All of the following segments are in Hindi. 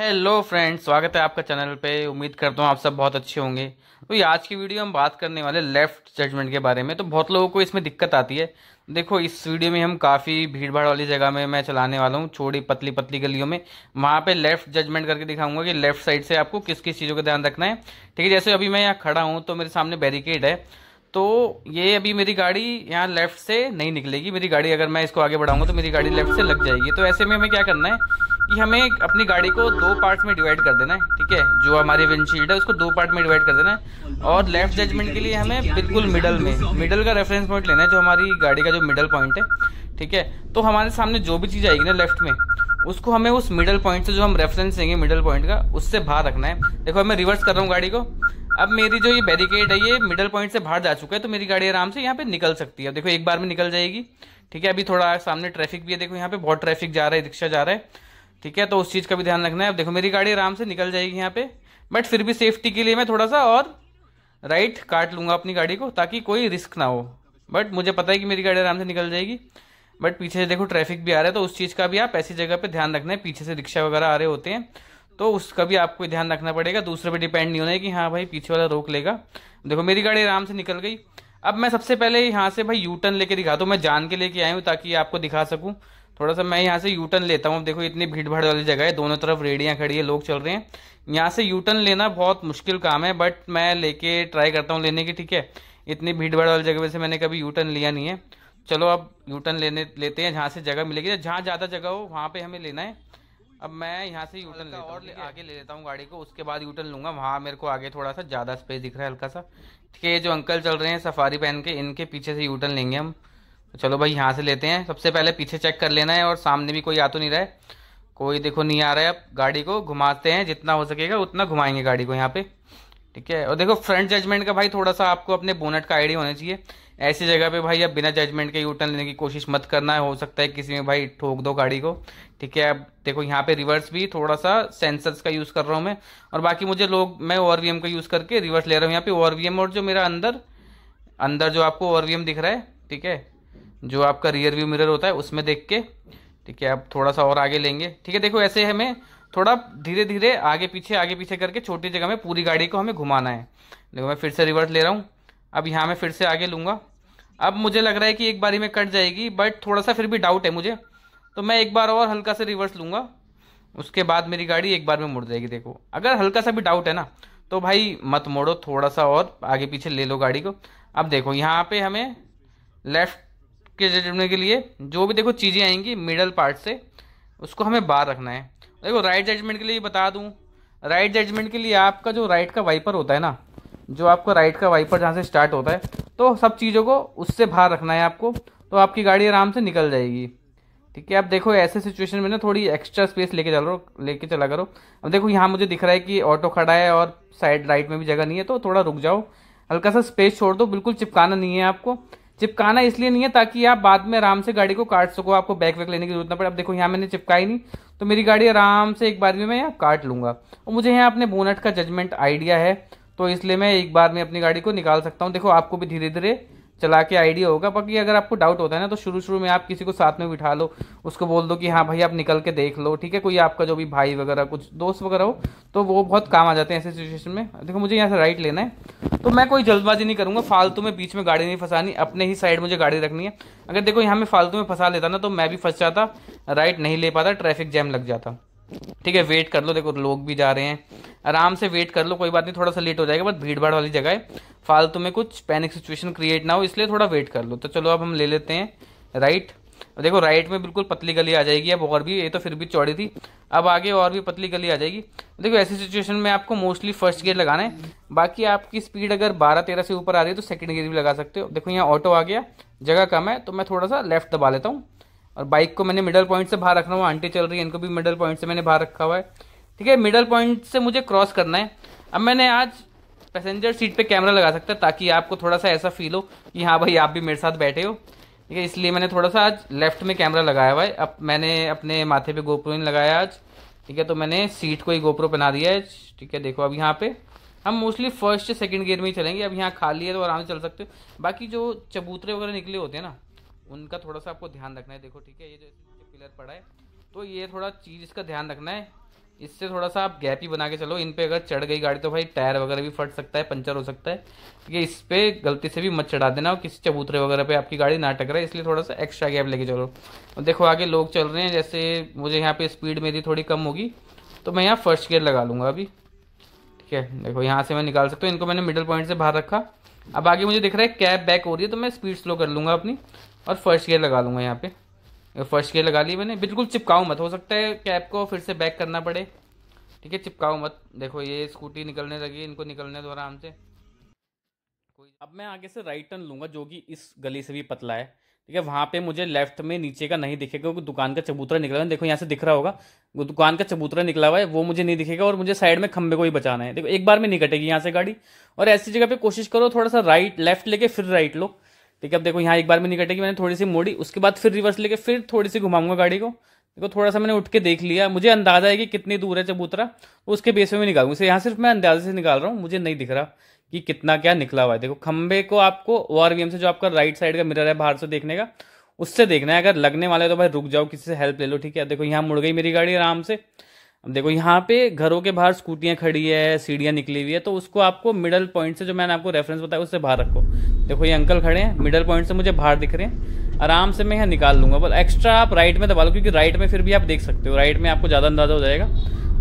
हेलो फ्रेंड्स, स्वागत है आपका चैनल पे। उम्मीद करता हूँ आप सब बहुत अच्छे होंगे। तो ये आज की वीडियो हम बात करने वाले लेफ्ट जजमेंट के बारे में। तो बहुत लोगों को इसमें दिक्कत आती है। देखो, इस वीडियो में हम काफ़ी भीड़ भाड़ वाली जगह में मैं चलाने वाला हूँ, छोटी पतली पतली गलियों में। वहाँ पे लेफ्ट जजमेंट करके दिखाऊंगा कि लेफ्ट साइड से आपको किस किस चीज़ों का ध्यान रखना है। ठीक है, जैसे अभी मैं यहाँ खड़ा हूँ तो मेरे सामने बैरिकेड है, तो ये अभी मेरी गाड़ी यहाँ लेफ्ट से नहीं निकलेगी। मेरी गाड़ी अगर मैं इसको आगे बढ़ाऊंगा तो मेरी गाड़ी लेफ्ट से लग जाएगी। तो ऐसे में हमें क्या करना है कि हमें अपनी गाड़ी को दो पार्ट्स में डिवाइड कर देना है। ठीक है, जो हमारी विंडशील्ड है उसको दो पार्ट में डिवाइड कर देना है। और लेफ्ट जजमेंट के लिए हमें बिल्कुल मिडल का रेफरेंस पॉइंट लेना है, जो हमारी गाड़ी का जो मिडल पॉइंट है। ठीक है, तो हमारे सामने जो भी चीज़ आएगी ना लेफ्ट में, उसको हमें उस मिडल पॉइंट से, जो हम रेफरेंस देंगे मिडल पॉइंट का, उससे बाहर रखना है। देखो, मैं रिवर्स कर रहा हूँ गाड़ी को। अब मेरी जो ये बैरिकेड है ये मिडल पॉइंट से बाहर जा चुका है, तो मेरी गाड़ी आराम से यहाँ पे निकल सकती है। देखो, एक बार में निकल जाएगी। ठीक है, अभी थोड़ा सामने ट्रैफिक भी है, देखो यहाँ पे बहुत ट्रैफिक जा रहा है, रिक्शा जा रहा है। ठीक है, तो उस चीज़ का भी ध्यान रखना है। अब देखो, मेरी गाड़ी आराम से निकल जाएगी यहाँ पे, बट फिर भी सेफ्टी के लिए मैं थोड़ा सा और राइट काट लूंगा अपनी गाड़ी को, ताकि कोई रिस्क ना हो। बट मुझे पता है कि मेरी गाड़ी आराम से निकल जाएगी। बट पीछे से देखो ट्रैफिक भी आ रहा है, तो उस चीज़ का भी आप ऐसी जगह पे ध्यान रखना है। पीछे से रिक्शा वगैरह आ रहे होते हैं, तो उसका भी आपको ध्यान रखना पड़ेगा। दूसरे पे डिपेंड नहीं होना है कि हाँ भाई पीछे वाला रोक लेगा। देखो, मेरी गाड़ी आराम से निकल गई। अब मैं सबसे पहले यहाँ से भाई यू टर्न लेके दिखाता हूँ। मैं जान के लेके आया हूँ ताकि आपको दिखा सकूँ। थोड़ा सा मैं यहाँ से यू टर्न लेता हूँ। अब देखो, इतनी भीड़ भाड़ वाली जगह है, दोनों तरफ रेडियाँ खड़ी है, लोग चल रहे हैं। यहाँ से यू टर्न लेना बहुत मुश्किल काम है, बट मैं लेके ट्राई करता हूँ लेने की। ठीक है, इतनी भीड़ भाड़ वाली जगह से मैंने कभी यू टर्न लिया नहीं है। चलो अब यू टर्न लेते हैं जहाँ से जगह मिलेगी। जहाँ ज़्यादा जगह हो वहाँ पे हमें लेना है। अब मैं यहाँ से यूटर्न लेता हूँ और आगे ले लेता हूँ गाड़ी को, उसके बाद यूटर्न लूंगा। वहाँ मेरे को आगे थोड़ा सा ज़्यादा स्पेस दिख रहा है, हल्का सा। ठीक है, ये जो अंकल चल रहे हैं सफारी पहन के, इनके पीछे से यूटर्न लेंगे हम। तो चलो भाई, यहाँ से लेते हैं। सबसे पहले पीछे चेक कर लेना है, और सामने भी कोई आ तो नहीं रहा है। कोई देखो नहीं आ रहा है। अब गाड़ी को घुमाते हैं, जितना हो सकेगा उतना घुमाएंगे गाड़ी को यहाँ पे। ठीक है, और देखो फ्रंट जजमेंट का भाई थोड़ा सा आपको अपने बोनट का आइडिया होना चाहिए। ऐसी जगह पे भाई अब बिना जजमेंट के यू टर्न लेने की कोशिश मत करना है, हो सकता है किसी में भाई ठोक दो गाड़ी को। ठीक है, अब देखो यहाँ पे रिवर्स भी थोड़ा सा सेंसर्स का यूज़ कर रहा हूँ मैं। और बाकी मैं ओआरवीएम का यूज़ करके रिवर्स ले रहा हूँ यहाँ पे। ओआरवीएम और जो मेरा अंदर अंदर जो आपको ओआरवीएम दिख रहा है, ठीक है, जो आपका रियर व्यू मिरर होता है उसमें देख के। ठीक है, अब थोड़ा सा और आगे लेंगे। ठीक है, देखो ऐसे हमें थोड़ा धीरे धीरे आगे पीछे करके छोटी जगह में पूरी गाड़ी को हमें घुमाना है। देखो, मैं फिर से रिवर्स ले रहा हूँ। अब यहाँ मैं फिर से आगे लूँगा। अब मुझे लग रहा है कि एक बारी में कट जाएगी, बट थोड़ा सा फिर भी डाउट है मुझे, तो मैं एक बार और हल्का से रिवर्स लूँगा। उसके बाद मेरी गाड़ी एक बार में मुड़ जाएगी। देखो, अगर हल्का सा भी डाउट है ना, तो भाई मत मोड़ो, थोड़ा सा और आगे पीछे ले लो गाड़ी को। अब देखो, यहाँ पे हमें लेफ्ट के जजमेंट के लिए जो भी देखो चीज़ें आएंगी मिडल पार्ट से, उसको हमें बाहर रखना है। देखो, राइट जजमेंट के लिए बता दूं, राइट जजमेंट के लिए आपका जो राइट का वाइपर होता है ना, जो आपका राइट का वाइपर जहाँ से स्टार्ट होता है, तो सब चीज़ों को उससे बाहर रखना है आपको, तो आपकी गाड़ी आराम से निकल जाएगी। ठीक है, अब देखो ऐसे सिचुएशन में ना थोड़ी एक्स्ट्रा स्पेस लेके चला करो। अब देखो, यहाँ मुझे दिख रहा है कि ऑटो खड़ा है और साइड राइट में भी जगह नहीं है, तो थोड़ा रुक जाओ, हल्का सा स्पेस छोड़ दो। बिल्कुल चिपकाना नहीं है आपको। चिपकाना इसलिए नहीं है ताकि आप बाद में आराम से गाड़ी को काट सको, आपको बैक वैक लेने की जरूरत ना पड़े। अब देखो, यहाँ मैंने चिपकाई नहीं, तो मेरी गाड़ी आराम से एक बार में मैं यहाँ काट लूंगा। और मुझे यहाँ अपने बोनट का जजमेंट आइडिया है, तो इसलिए मैं एक बार में अपनी गाड़ी को निकाल सकता हूँ। देखो, आपको भी धीरे धीरे चला के आइडिया होगा। बाकी अगर आपको डाउट होता है ना, तो शुरू में आप किसी को साथ में बिठा लो, उसको बोल दो कि हाँ भाई आप निकल के देख लो। ठीक है, कोई आपका जो भी भाई वगैरह कुछ दोस्त वगैरह हो, तो वो बहुत काम आ जाते हैं ऐसे सिचुएशन में। देखो, मुझे यहाँ से राइट लेना है, तो मैं कोई जल्दबाजी नहीं करूंगा, फालतू में बीच में गाड़ी नहीं फंसानी, अपने ही साइड मुझे गाड़ी रखनी है। अगर देखो यहाँ में फालतू में फंसा लेता ना, तो मैं भी फंस जाता, राइट नहीं ले पाता, ट्रैफिक जैम लग जाता। ठीक है, वेट कर लो। देखो, लोग भी जा रहे हैं, आराम से वेट कर लो, कोई बात नहीं, थोड़ा सा लेट हो जाएगा, बट भीड़ भाड़ वाली जगह है, फालतू में कुछ पैनिक सिचुएशन क्रिएट ना हो, इसलिए थोड़ा वेट कर लो। तो चलो अब हम ले लेते हैं राइट। देखो, राइट में बिल्कुल पतली गली आ जाएगी अब, और भी, ये तो फिर भी चौड़ी थी, अब आगे और भी पतली गली आ जाएगी। देखो, ऐसी सिचुएशन में आपको मोस्टली फर्स्ट गियर लगाना है। बाकी आपकी स्पीड अगर 12-13 से ऊपर आ रही है तो सेकंड गियर भी लगा सकते हो। देखो, यहाँ ऑटो आ गया, जगह कम है, तो मैं थोड़ा सा लेफ्ट दबा लेता हूँ, और बाइक को मैंने मिडल पॉइंट से बाहर रखना हुआ। आंटी चल रही है, इनको भी मिडल पॉइंट से मैंने बाहर रखा हुआ है। ठीक है, मिडल पॉइंट से मुझे क्रॉस करना है। अब मैंने आज पैसेंजर सीट पे कैमरा लगा सकता है, ताकि आपको थोड़ा सा ऐसा फील हो कि हाँ भाई आप भी मेरे साथ बैठे हो। ठीक है, इसलिए मैंने थोड़ा सा आज लेफ्ट में कैमरा लगाया हुआ है। अब मैंने अपने माथे पे गोप्रो नहीं लगाया आज। ठीक है, तो मैंने सीट को ही गोप्रो बना दिया है। ठीक है, देखो, अब यहाँ पे हम मोस्टली फर्स्ट से सेकंड गियर में ही चलेंगे। अब यहाँ खाली है तो आराम से चल सकते हो। बाकी जो चबूतरे वगैरह निकले होते हैं ना, उनका थोड़ा सा आपको ध्यान रखना है। देखो, ठीक है, ये जो पिलर पड़ा है, तो ये थोड़ा चीज़ इसका ध्यान रखना है। इससे थोड़ा सा आप गैप ही बना के चलो। इन पे अगर चढ़ गई गाड़ी तो भाई टायर वगैरह भी फट सकता है, पंचर हो सकता है। ठीक है, इस पे गलती से भी मत चढ़ा देना और किसी चबूतरे वगैरह पे आपकी गाड़ी ना टकराए, इसलिए थोड़ा सा एक्स्ट्रा गैप लेके चलो। और देखो आगे लोग चल रहे हैं, जैसे मुझे यहाँ पे स्पीड मेरी थोड़ी कम होगी तो मैं यहाँ फर्स्ट गियर लगा लूँगा अभी। ठीक है, देखो यहाँ से मैं निकाल सकता हूँ, इनको मैंने मिडल पॉइंट से बाहर रखा। अब आगे मुझे दिख रहा है कैब बैक हो रही है तो मैं स्पीड स्लो कर लूँगा अपनी और फर्स्ट गियर लगा लूँगा यहाँ पे। फर्स्ट गियर लगा ली मैंने, बिल्कुल चिपकाऊँ मत, हो सकता है कैब को फिर से बैक करना पड़े। ठीक है, चिपकाओ मत। देखो ये स्कूटी निकलने लगी, इनको निकलने दो आराम से। अब मैं आगे से राइट टर्न लूंगा जो कि इस गली से भी पतला है। ठीक है, वहां पे मुझे लेफ्ट में नीचे का नहीं दिखेगा क्योंकि दुकान का चबूतरा निकला है। देखो यहाँ से दिख रहा होगा, वो दुकान का चबूतरा निकला हुआ है, वो मुझे नहीं दिखेगा और मुझे साइड में खंबे को ही बचाना है। देखो एक बार में नहीं कटेगी यहाँ से गाड़ी। और ऐसी जगह पे कोशिश करो थोड़ा सा राइट लेफ्ट लेके फिर राइट लो। ठीक है, अब देखो यहाँ एक बार में नहीं कटेगी, मैंने थोड़ी सी मोड़ी, उसके बाद फिर रिवर्स लेके फिर थोड़ी सी घुमाऊंगा गाड़ी को। देखो थोड़ा सा मैंने उठ के देख लिया, मुझे अंदाजा है कि कितनी दूर है चबूतरा, उसके बेस में मैं निकालूंगा इसे। यहाँ सिर्फ मैं अंदाजे से निकाल रहा हूँ, मुझे नहीं दिख रहा कि कितना क्या निकला हुआ है। देखो खंबे को आपको ओआरवीएम से, जो आपका राइट साइड का मिरर है बाहर से देखने का, उससे देखना है। अगर लगने वाला है तो भाई रुक जाओ, किसी से हेल्प ले लो। ठीक है, देखो यहाँ मुड़ गई मेरी गाड़ी आराम से। अब देखो यहाँ पे घरों के बाहर स्कूटियां खड़ी है, सीढ़ियां निकली हुई है, तो उसको आपको मिडल पॉइंट से, जो मैंने आपको रेफरेंस बताया उससे बाहर रखो। देखो ये अंकल खड़े हैं, मिडल पॉइंट से मुझे बाहर दिख रहे हैं, आराम से मैं यहाँ निकाल लूंगा। बस एक्स्ट्रा आप राइट में दबा लो, क्योंकि राइट में फिर भी आप देख सकते हो, राइट में आपको ज़्यादा अंदाजा हो जाएगा,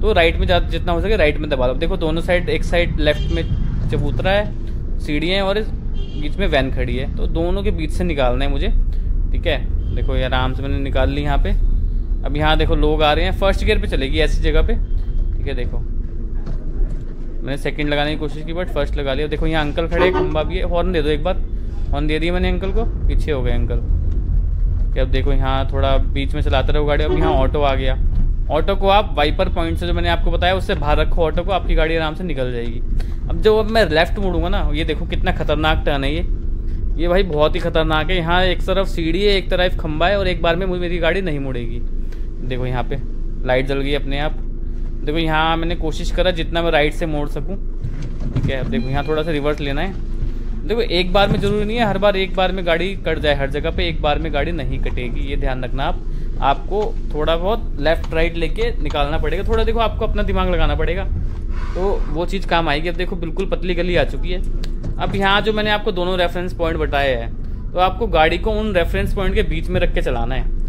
तो राइट में जितना हो सके राइट में दबा लो। देखो दोनों साइड, एक साइड लेफ्ट में चबूतरा है, सीढ़ियाँ हैं और इस बीच में वैन खड़ी है, तो दोनों के बीच से निकालना है मुझे। ठीक है, देखो ये आराम से मैंने निकाल ली यहाँ पे। अब यहाँ देखो लोग आ रहे हैं, फर्स्ट गियर पे चलेगी ऐसी जगह पे। ठीक है, देखो मैंने सेकंड लगाने की कोशिश की बट फर्स्ट लगा लिया। देखो यहाँ अंकल खड़े, खंबा भी है, हॉर्न दे दो एक बार। हॉर्न दे दिया मैंने अंकल को, पीछे हो गए अंकल। अब देखो यहाँ थोड़ा बीच में चलाते रहो गाड़ी। अब यहाँ ऑटो आ गया, ऑटो को आप वाइपर पॉइंट से, जो मैंने आपको बताया उससे बाहर रखो ऑटो को, आपकी गाड़ी आराम से निकल जाएगी। अब जो मैं लेफ्ट मुड़ूंगा ना, ये देखो कितना खतरनाक टर्न है ये भाई बहुत ही खतरनाक है। यहाँ एक तरफ सीढ़ी है, एक तरफ खंबा है और एक बार में मेरी गाड़ी नहीं मुड़ेगी। देखो यहाँ पे लाइट जल गई अपने आप। देखो यहाँ मैंने कोशिश करा जितना मैं राइट से मोड़ सकूँ। ठीक है, अब देखो यहाँ थोड़ा सा रिवर्स लेना है। देखो एक बार में जरूरी नहीं है हर बार एक बार में गाड़ी कट जाए, हर जगह पे एक बार में गाड़ी नहीं कटेगी, ये ध्यान रखना आप। आपको थोड़ा बहुत लेफ्ट राइट लेके निकालना पड़ेगा, थोड़ा देखो आपको अपना दिमाग लगाना पड़ेगा, तो वो चीज़ काम आएगी। अब देखो बिल्कुल पतली गली आ चुकी है। अब यहाँ जो मैंने आपको दोनों रेफरेंस पॉइंट बताए हैं, तो आपको गाड़ी को उन रेफरेंस पॉइंट के बीच में रख के चलाना है।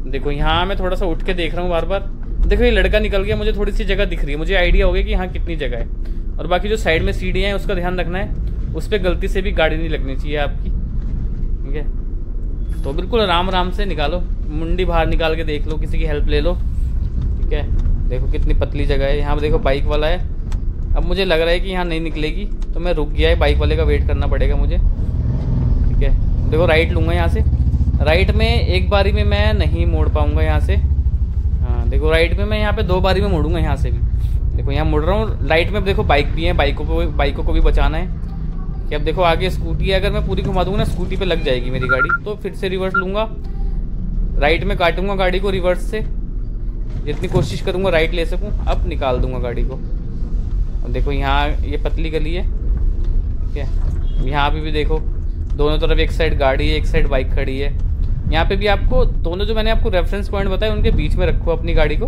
देखो यहाँ मैं थोड़ा सा उठ के देख रहा हूँ बार बार। देखो ये लड़का निकल गया, मुझे थोड़ी सी जगह दिख रही है, मुझे आइडिया हो गया कि यहाँ कितनी जगह है। और बाकी जो साइड में सीढ़ियाँ हैं उसका ध्यान रखना है, उस पर गलती से भी गाड़ी नहीं लगनी चाहिए आपकी। ठीक है, तो बिल्कुल आराम आराम से निकालो, मुंडी बाहर निकाल के देख लो, किसी की हेल्प ले लो। ठीक है, देखो कितनी पतली जगह है। यहाँ देखो बाइक वाला है, अब मुझे लग रहा है कि यहाँ नहीं निकलेगी, तो मैं रुक गया है, बाइक वाले का वेट करना पड़ेगा मुझे। ठीक है, देखो राइट लूँगा यहाँ से। राइट में एक बारी में मैं नहीं मोड़ पाऊँगा यहाँ से। हाँ देखो राइट में मैं यहाँ पे 2 बारी में मोड़ूंगा यहाँ से भी। देखो यहाँ मुड़ रहा हूँ, राइट में देखो बाइक भी है, बाइकों को भी बचाना है। कि अब देखो आगे स्कूटी है, अगर मैं पूरी घुमा दूंगा ना स्कूटी पे लग जाएगी मेरी गाड़ी, तो फिर से रिवर्स लूँगा, राइट में काटूंगा गाड़ी को रिवर्स से, जितनी कोशिश करूँगा राइट ले सकूँ। अब निकाल दूंगा गाड़ी को। अब देखो यहाँ ये पतली गली है। ठीक है, यहाँ पे भी देखो दोनों तरफ एक साइड गाड़ी है, एक साइड बाइक खड़ी है। यहाँ पे भी आपको दोनों जो मैंने आपको रेफरेंस पॉइंट बताए उनके बीच में रखो अपनी गाड़ी को,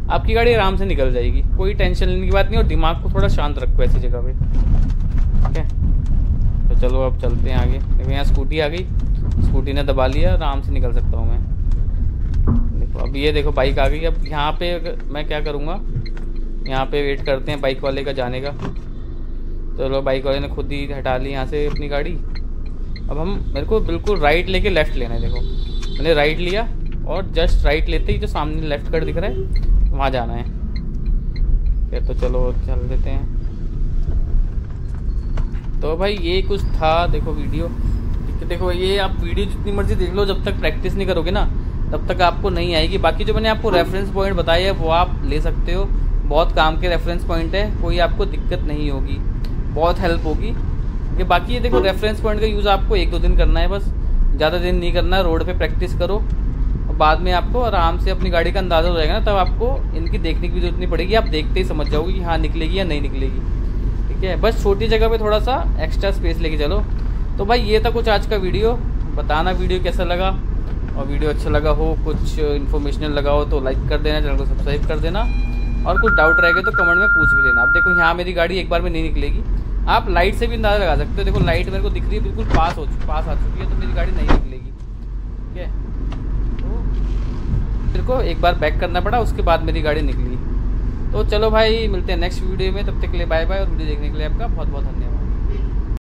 आपकी गाड़ी आराम से निकल जाएगी, कोई टेंशन लेने की बात नहीं। और दिमाग को थोड़ा शांत रखो ऐसी जगह पे। ठीक है, तो चलो अब चलते हैं आगे। देखो यहाँ स्कूटी आ गई, स्कूटी ने दबा लिया, आराम से निकल सकता हूँ मैं। देखो अब ये देखो बाइक आ गई। अब यहाँ पे मैं क्या करूँगा, यहाँ पे वेट करते हैं बाइक वाले का जाने का। चलो बाइक वाले ने खुद ही हटा ली यहाँ से अपनी गाड़ी। अब हम मेरे को बिल्कुल राइट लेके लेफ़्ट लेना है। देखो मैंने राइट लिया और जस्ट राइट लेते ही जो सामने लेफ़्ट कट दिख रहा है वहाँ जाना है। फिर तो चलो चल देते हैं। तो भाई ये कुछ था देखो वीडियो। देखो ये आप वीडियो जितनी मर्जी देख लो, जब तक प्रैक्टिस नहीं करोगे ना तब तक आपको नहीं आएगी। बाकी जो मैंने आपको रेफरेंस पॉइंट बताए हैं वो आप ले सकते हो, बहुत काम के रेफरेंस पॉइंट है, कोई आपको दिक्कत नहीं होगी, बहुत हेल्प होगी। ये बाकी ये देखो रेफरेंस पॉइंट का यूज़ आपको 1-2 दिन करना है, बस ज़्यादा दिन नहीं करना है। रोड पे प्रैक्टिस करो और बाद में आपको आराम से अपनी गाड़ी का अंदाज़ा हो जाएगा ना, तब आपको इनकी देखने की भी जरूरत नहीं पड़ेगी, आप देखते ही समझ जाओगे कि हाँ निकलेगी या नहीं निकलेगी। ठीक है, बस छोटी जगह पे थोड़ा सा एक्स्ट्रा स्पेस लेके चलो। तो भाई ये था कुछ आज का वीडियो। बताना वीडियो कैसा लगा, और वीडियो अच्छा लगा हो, कुछ इन्फॉर्मेशनल लगा हो तो लाइक कर देना, चैनल को सब्सक्राइब कर देना। और कुछ डाउट रहेगा तो कमेंट में पूछ भी लेना। अब देखो यहाँ मेरी गाड़ी एक बार में नहीं निकलेगी, आप लाइट से भी अंदाजा लगा सकते हो। देखो लाइट मेरे को दिख रही है, बिल्कुल पास आ चुकी है, तो मेरी गाड़ी नहीं निकलेगी। ठीक है, तो मेरे को एक बार बैक करना पड़ा, उसके बाद मेरी गाड़ी निकली। तो चलो भाई, मिलते हैं नेक्स्ट वीडियो में, तब तक के लिए बाय बाय, और वीडियो देखने के लिए आपका बहुत बहुत धन्यवाद।